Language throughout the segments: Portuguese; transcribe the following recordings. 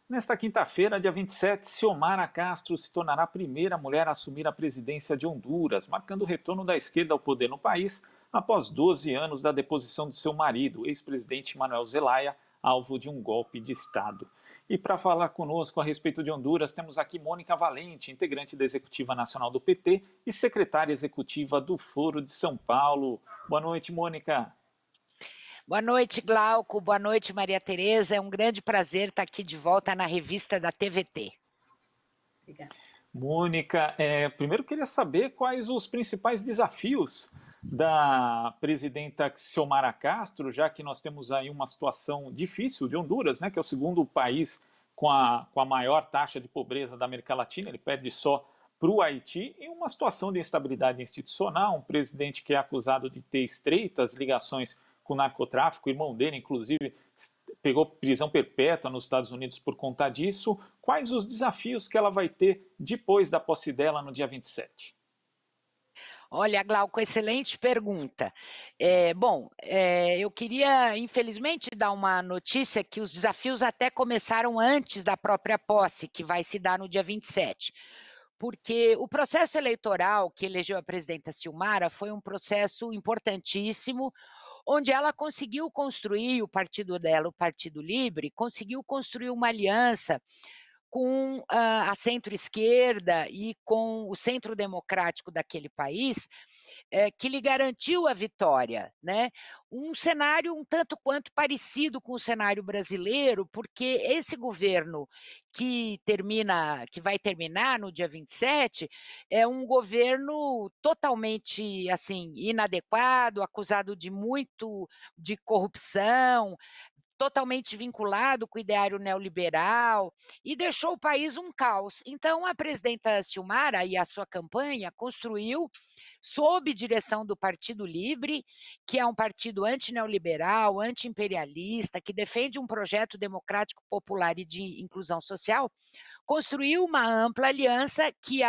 Nesta quinta-feira, dia 27, Xiomara Castro se tornará a primeira mulher a assumir a presidência de Honduras, marcando o retorno da esquerda ao poder no país após 12 anos da deposição de seu marido, ex-presidente Manuel Zelaya, alvo de um golpe de Estado. E para falar conosco a respeito de Honduras, temos aqui Mônica Valente, integrante da Executiva Nacional do PT e secretária executiva do Foro de São Paulo. Boa noite, Mônica. Boa noite, Glauco. Boa noite, Maria Tereza. É um grande prazer estar aqui de volta na revista da TVT. Obrigada. Mônica, primeiro queria saber quais os principais desafios da presidenta Xiomara Castro, já que nós temos aí uma situação difícil de Honduras, né, que é o segundo país com a maior taxa de pobreza da América Latina, ele perde só para o Haiti, em uma situação de instabilidade institucional, um presidente que é acusado de ter estreitas ligações com o narcotráfico, o irmão dele, inclusive, pegou prisão perpétua nos Estados Unidos por conta disso. Quais os desafios que ela vai ter depois da posse dela no dia 27? Olha, Glauco, excelente pergunta. Eu queria, infelizmente, dar uma notícia que os desafios até começaram antes da própria posse, que vai se dar no dia 27. Porque o processo eleitoral que elegeu a presidenta Xiomara foi um processo importantíssimo, onde ela conseguiu construir o partido dela, o Partido Livre, conseguiu construir uma aliança com a centro-esquerda e com o centro democrático daquele país, que lhe garantiu a vitória, né? Um cenário um tanto quanto parecido com o cenário brasileiro, porque esse governo que vai terminar no dia 27, é um governo totalmente, assim, inadequado, acusado de corrupção, totalmente vinculado com o ideário neoliberal, e deixou o país um caos. Então, a presidenta Xiomara e a sua campanha construiu, sob direção do Partido Livre, que é um partido antineoliberal, antiimperialista, que defende um projeto democrático popular e de inclusão social, construiu uma ampla aliança que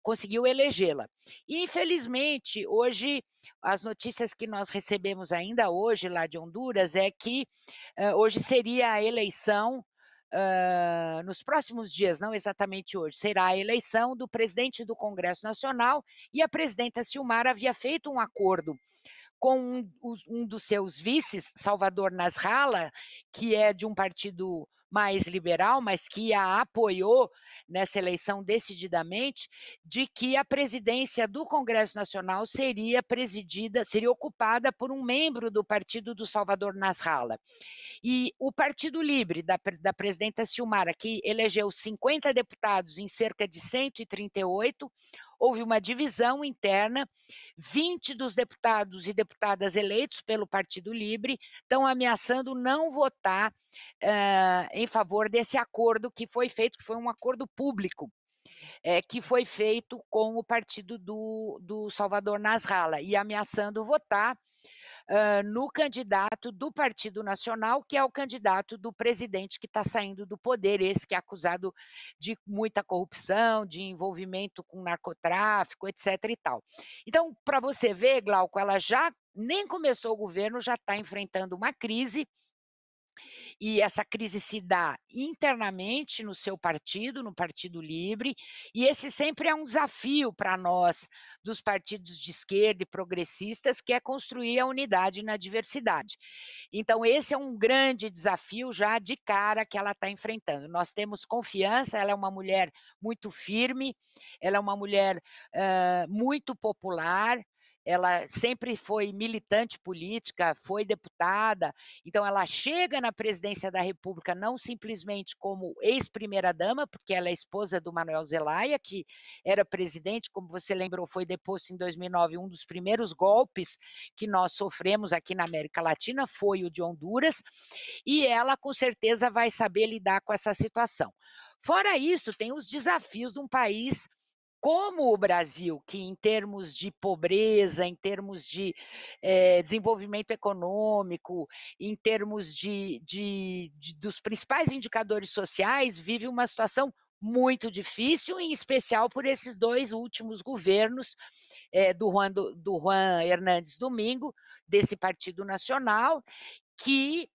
conseguiu elegê-la. E, infelizmente, hoje, as notícias que nós recebemos ainda hoje lá de Honduras é que hoje seria a eleição, nos próximos dias, não exatamente hoje, será a eleição do presidente do Congresso Nacional, e a presidenta Xiomara havia feito um acordo com um dos seus vices, Salvador Nasralla, que é de um partido mais liberal, mas que a apoiou nessa eleição decididamente, de que a presidência do Congresso Nacional seria ocupada por um membro do partido do Salvador Nasralla. E o Partido Livre, da presidenta Xiomara, que elegeu 50 deputados em cerca de 138, houve uma divisão interna, 20 dos deputados e deputadas eleitos pelo Partido Livre estão ameaçando não votar em favor desse acordo que foi feito, que foi um acordo público, que foi feito com o partido do Salvador Nasralla, e ameaçando votar no candidato do Partido Nacional, que é o candidato do presidente que está saindo do poder, esse que é acusado de muita corrupção, de envolvimento com narcotráfico, etc. e tal. Então, para você ver, Glauco, ela já nem começou o governo, já está enfrentando uma crise, e essa crise se dá internamente no seu partido, no Partido Livre, e esse sempre é um desafio para nós, dos partidos de esquerda e progressistas, que é construir a unidade na diversidade. Então, esse é um grande desafio já de cara que ela está enfrentando. Nós temos confiança, ela é uma mulher muito firme, ela é uma mulher muito popular, ela sempre foi militante política, foi deputada, então ela chega na presidência da República não simplesmente como ex-primeira-dama, porque ela é esposa do Manuel Zelaya, que era presidente, como você lembrou, foi deposto em 2009, um dos primeiros golpes que nós sofremos aqui na América Latina foi o de Honduras, e ela com certeza vai saber lidar com essa situação. Fora isso, tem os desafios de um país como o Brasil, que em termos de pobreza, em termos de desenvolvimento econômico, em termos dos principais indicadores sociais, vive uma situação muito difícil, em especial por esses dois últimos governos, do Juan Hernandes Domingo, desse Partido Nacional, que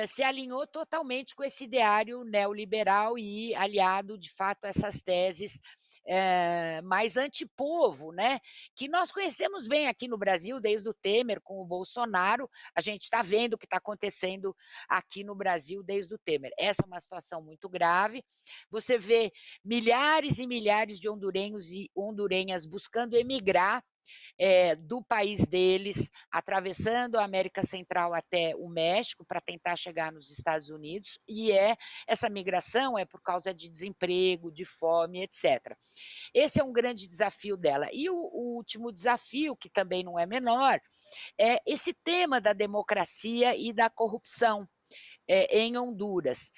se alinhou totalmente com esse ideário neoliberal e aliado, de fato, a essas teses, mais antipovo, né, que nós conhecemos bem aqui no Brasil, desde o Temer com o Bolsonaro, a gente está vendo o que está acontecendo aqui no Brasil desde o Temer. Essa é uma situação muito grave. Você vê milhares e milhares de hondurenhos e hondurenhas buscando emigrar do país deles, atravessando a América Central até o México para tentar chegar nos Estados Unidos, e essa migração é por causa de desemprego, de fome, etc. Esse é um grande desafio dela. E o último desafio, que também não é menor, é esse tema da democracia e da corrupção em Honduras,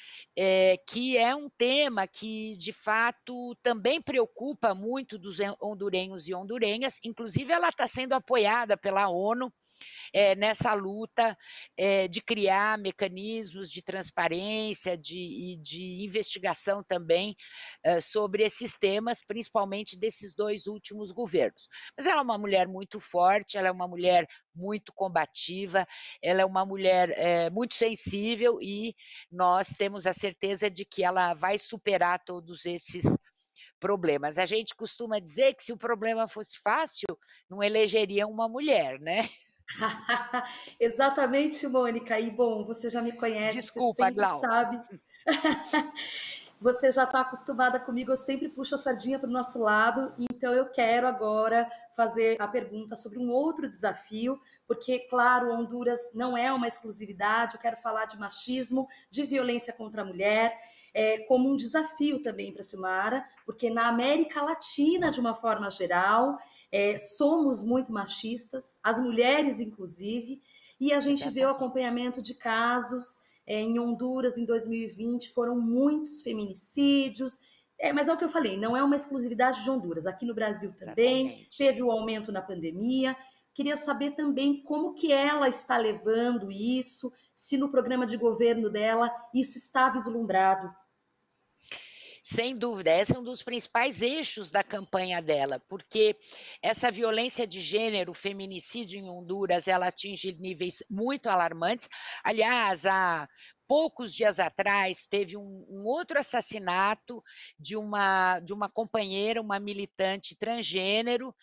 que é um tema que, de fato, também preocupa muito dos hondurenhos e hondurenhas, inclusive ela está sendo apoiada pela ONU, nessa luta de criar mecanismos de transparência e de investigação também sobre esses temas, principalmente desses 2 últimos governos. Mas ela é uma mulher muito forte, ela é uma mulher muito combativa, ela é uma mulher muito sensível e nós temos a certeza de que ela vai superar todos esses problemas. A gente costuma dizer que se o problema fosse fácil, não elegeria uma mulher, né? Exatamente, Mônica. E bom, você já me conhece, você Desculpa, sempre Glau. sabe. Você já está acostumada comigo, eu sempre puxo a sardinha para o nosso lado, então eu quero agora fazer a pergunta sobre um outro desafio, porque, claro, Honduras não é uma exclusividade, eu quero falar de machismo, de violência contra a mulher, como um desafio também para a Silmara, porque na América Latina, de uma forma geral, somos muito machistas, as mulheres inclusive, e a gente vê o Exatamente. acompanhamento de casos em Honduras, em 2020, foram muitos feminicídios, mas é o que eu falei, não é uma exclusividade de Honduras, aqui no Brasil também, Exatamente. teve o aumento na pandemia, queria saber também como que ela está levando isso, se no programa de governo dela isso está vislumbrado. Sem dúvida, esse é um dos principais eixos da campanha dela, porque essa violência de gênero, o feminicídio em Honduras, ela atinge níveis muito alarmantes. Aliás, há poucos dias atrás, teve um outro assassinato de uma companheira, uma militante transgênero,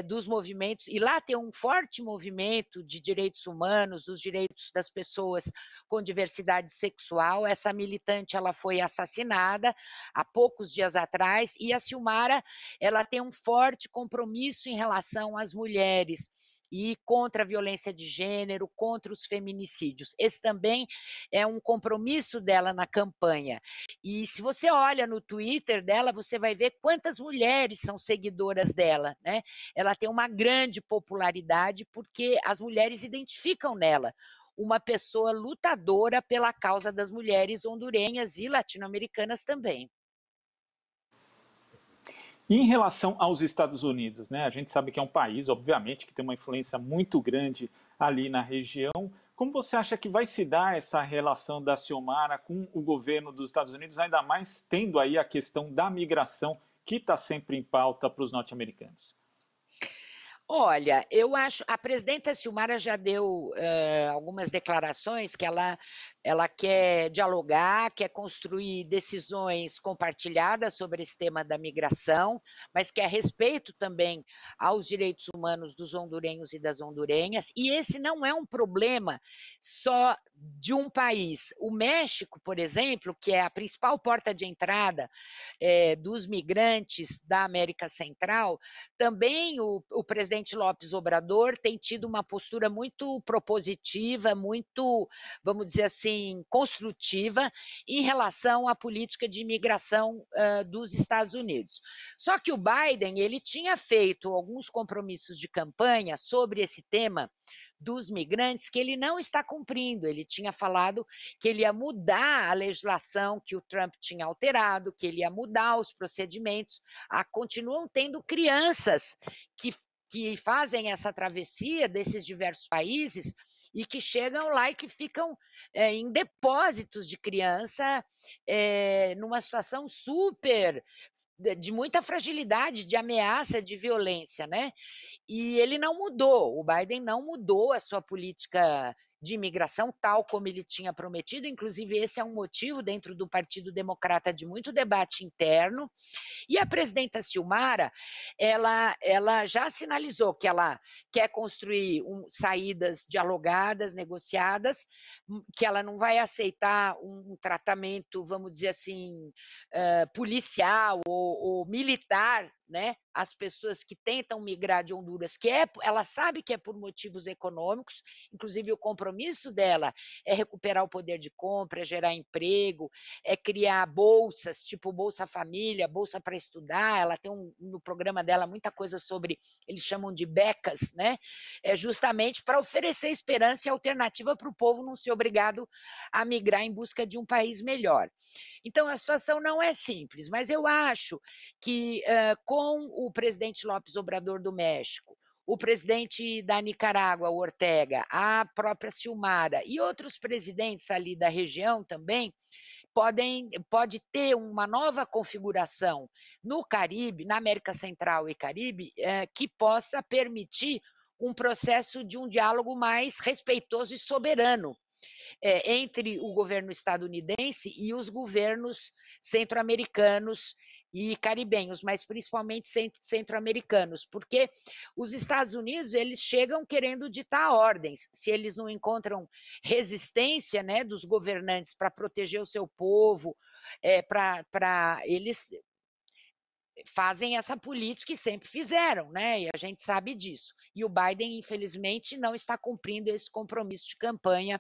dos movimentos, e lá tem um forte movimento de direitos humanos, dos direitos das pessoas com diversidade sexual. Essa militante, ela foi assassinada há poucos dias atrás, e a Silmara, ela tem um forte compromisso em relação às mulheres e contra a violência de gênero, contra os feminicídios. Esse também é um compromisso dela na campanha. E se você olha no Twitter dela, você vai ver quantas mulheres são seguidoras dela, né? Ela tem uma grande popularidade porque as mulheres identificam nela uma pessoa lutadora pela causa das mulheres hondurenhas e latino-americanas também. E em relação aos Estados Unidos, né? A gente sabe que é um país, obviamente, que tem uma influência muito grande ali na região. Como você acha que vai se dar essa relação da Xiomara com o governo dos Estados Unidos, ainda mais tendo aí a questão da migração, que está sempre em pauta para os norte-americanos? Olha, eu acho a presidenta Silmara já deu, algumas declarações que ela quer dialogar, quer construir decisões compartilhadas sobre esse tema da migração, mas quer respeito também aos direitos humanos dos hondurenhos e das hondurenhas, e esse não é um problema só de um país. O México, por exemplo, que é a principal porta de entrada, dos migrantes da América Central, também o presidente Lopes Obrador tem tido uma postura muito propositiva, muito, vamos dizer assim, construtiva em relação à política de imigração dos Estados Unidos. Só que o Biden, ele tinha feito alguns compromissos de campanha sobre esse tema dos migrantes que ele não está cumprindo. Ele tinha falado que ele ia mudar a legislação que o Trump tinha alterado, que ele ia mudar os procedimentos. Continuam tendo crianças que fazem essa travessia desses diversos países e que chegam lá e que ficam em depósitos de criança, numa situação super de muita fragilidade, de ameaça, de violência, né? E ele não mudou, o Biden não mudou a sua política de imigração, tal como ele tinha prometido. Inclusive, esse é um motivo dentro do Partido Democrata de muito debate interno. E a presidenta Silmara, ela já sinalizou que ela quer construir saídas dialogadas, negociadas, que ela não vai aceitar um tratamento, vamos dizer assim, policial ou militar, né, as pessoas que tentam migrar de Honduras, ela sabe que é por motivos econômicos, inclusive o compromisso dela é recuperar o poder de compra, é gerar emprego, é criar bolsas, tipo Bolsa Família, Bolsa para estudar, ela tem no programa dela muita coisa sobre, eles chamam de becas, né, justamente para oferecer esperança e alternativa para o povo não ser obrigado a migrar em busca de um país melhor. Então, a situação não é simples, mas eu acho que com o presidente López Obrador do México, o presidente da Nicarágua, o Ortega, a própria Silmara e outros presidentes ali da região também, pode ter uma nova configuração no Caribe, na América Central e Caribe, que possa permitir um processo de um diálogo mais respeitoso e soberano entre o governo estadunidense e os governos centro-americanos e caribenhos, mas principalmente centro-americanos, porque os Estados Unidos eles chegam querendo ditar ordens. Se eles não encontram resistência, né, dos governantes para proteger o seu povo, eles fazem essa política e sempre fizeram, né? E a gente sabe disso. E o Biden, infelizmente, não está cumprindo esse compromisso de campanha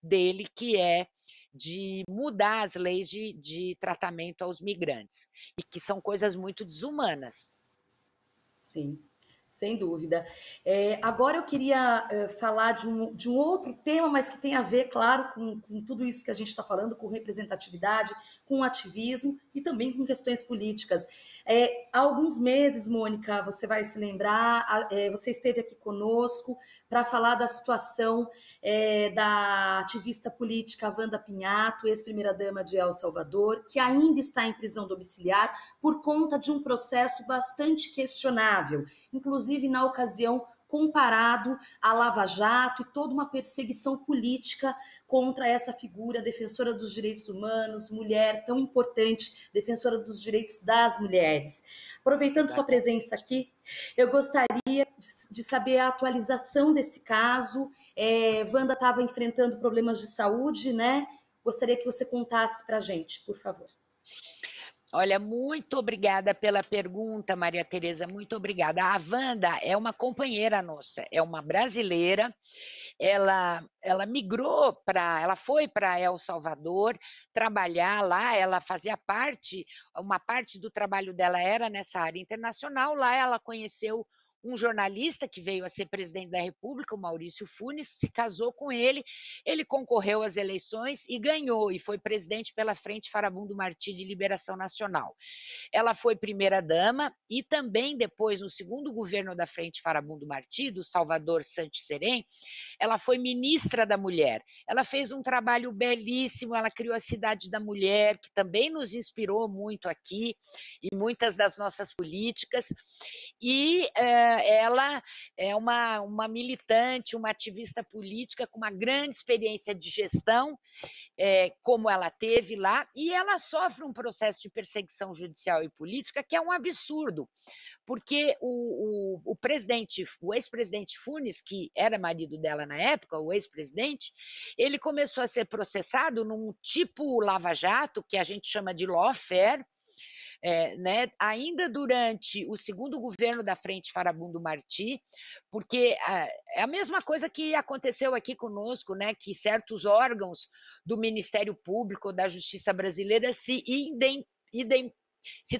dele, que é de mudar as leis de tratamento aos migrantes, e que são coisas muito desumanas. Sim, sem dúvida. Agora eu queria falar de um outro tema, mas que tem a ver, claro, com tudo isso que a gente está falando, com representatividade, com ativismo e também com questões políticas. Há alguns meses, Mônica, você vai se lembrar, você esteve aqui conosco para falar da situação da ativista política Wanda Pinhato, ex-primeira-dama de El Salvador, que ainda está em prisão domiciliar por conta de um processo bastante questionável, inclusive na ocasião comparado à Lava Jato e toda uma perseguição política contra essa figura defensora dos direitos humanos, mulher tão importante, defensora dos direitos das mulheres. Aproveitando sua presença aqui, eu gostaria de saber a atualização desse caso. Wanda estava enfrentando problemas de saúde, né? Gostaria que você contasse para a gente, por favor. Olha, muito obrigada pela pergunta, Maria Tereza, muito obrigada. A Wanda é uma companheira nossa, é uma brasileira, ela foi para El Salvador trabalhar lá, ela fazia uma parte do trabalho dela era nessa área internacional, lá ela conheceu um jornalista que veio a ser presidente da República, o Maurício Funes, se casou com ele concorreu às eleições e ganhou, e foi presidente pela Frente Farabundo Martí de Liberação Nacional. Ela foi primeira-dama e também depois, no segundo governo da Frente Farabundo Martí, do Salvador Santos Serém, ela foi ministra da Mulher. Ela fez um trabalho belíssimo, ela criou a Cidade da Mulher, que também nos inspirou muito aqui, e muitas das nossas políticas, e ela é uma militante, uma ativista política com uma grande experiência de gestão, como ela teve lá, e ela sofre um processo de perseguição judicial e política que é um absurdo, porque o ex-presidente Funes, que era marido dela na época, o ex-presidente, ele começou a ser processado num tipo Lava-Jato, que a gente chama de lawfare, né, ainda durante o segundo governo da Frente Farabundo Martí, porque é a mesma coisa que aconteceu aqui conosco, né, que certos órgãos do Ministério Público, da Justiça Brasileira, se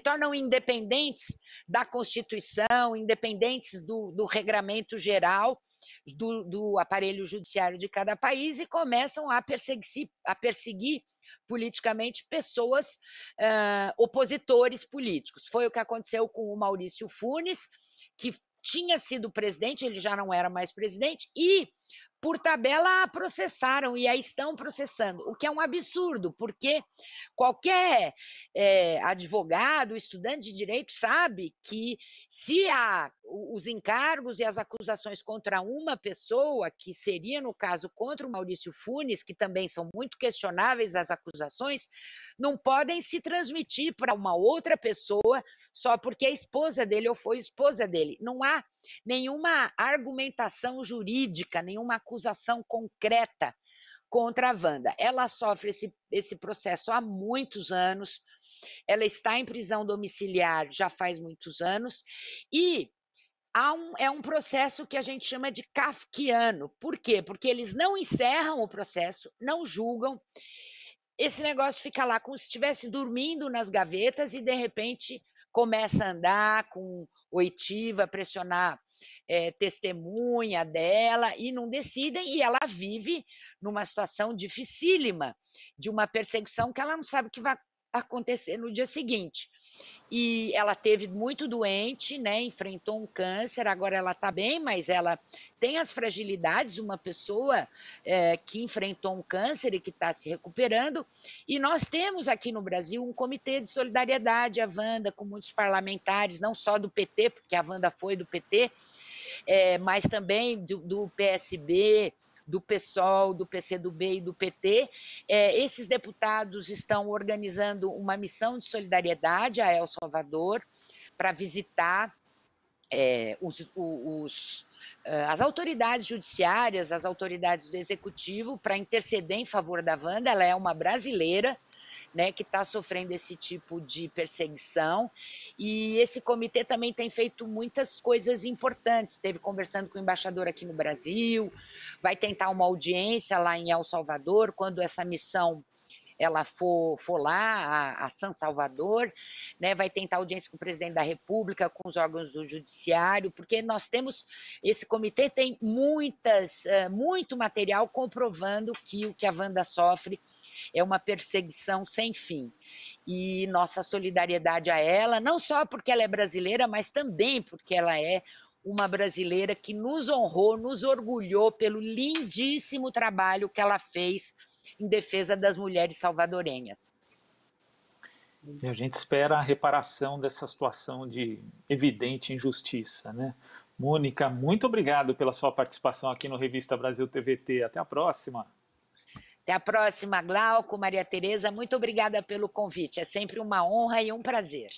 tornam independentes da Constituição, independentes do regramento geral do aparelho judiciário de cada país e começam a perseguir politicamente pessoas, opositores políticos. Foi o que aconteceu com o Maurício Funes, que tinha sido presidente, ele já não era mais presidente, e por tabela processaram e aí estão processando, o que é um absurdo, porque qualquer advogado, estudante de direito sabe que se há os encargos e as acusações contra uma pessoa, que seria no caso contra o Maurício Funes, que também são muito questionáveis as acusações, não podem se transmitir para uma outra pessoa só porque é esposa dele ou foi esposa dele. Não há nenhuma argumentação jurídica, nenhuma acusação concreta contra a Wanda. Ela sofre esse processo há muitos anos, ela está em prisão domiciliar já faz muitos anos, e é um processo que a gente chama de kafkiano. Por quê? Porque eles não encerram o processo, não julgam, esse negócio fica lá como se estivesse dormindo nas gavetas e, de repente, começa a andar com oitiva, pressionar testemunha dela e não decidem, e ela vive numa situação dificílima, de uma perseguição que ela não sabe o que vai acontecer no dia seguinte. E ela teve muito doente, né? Enfrentou um câncer, agora ela está bem, mas ela tem as fragilidades de uma pessoa que enfrentou um câncer e que está se recuperando. E nós temos aqui no Brasil um comitê de solidariedade, a Wanda, com muitos parlamentares, não só do PT, porque a Wanda foi do PT, mas também do PSB, do PSOL, do PCdoB e do PT. Esses deputados estão organizando uma missão de solidariedade a El Salvador para visitar as autoridades judiciárias, as autoridades do executivo, para interceder em favor da Wanda. Ela é uma brasileira, né, que está sofrendo esse tipo de perseguição, e esse comitê também tem feito muitas coisas importantes, esteve conversando com o embaixador aqui no Brasil, vai tentar uma audiência lá em El Salvador, quando essa missão ela for lá, a San Salvador, né, vai tentar audiência com o presidente da República, com os órgãos do judiciário, porque nós temos, esse comitê tem muito material comprovando que o que a Wanda sofre é uma perseguição sem fim. E nossa solidariedade a ela, não só porque ela é brasileira, mas também porque ela é uma brasileira que nos honrou, nos orgulhou pelo lindíssimo trabalho que ela fez em defesa das mulheres salvadorenhas. E a gente espera a reparação dessa situação de evidente injustiça, né? Mônica, muito obrigado pela sua participação aqui no Revista Brasil TVT. Até a próxima. Até a próxima, Glauco, Maria Tereza. Muito obrigada pelo convite. É sempre uma honra e um prazer.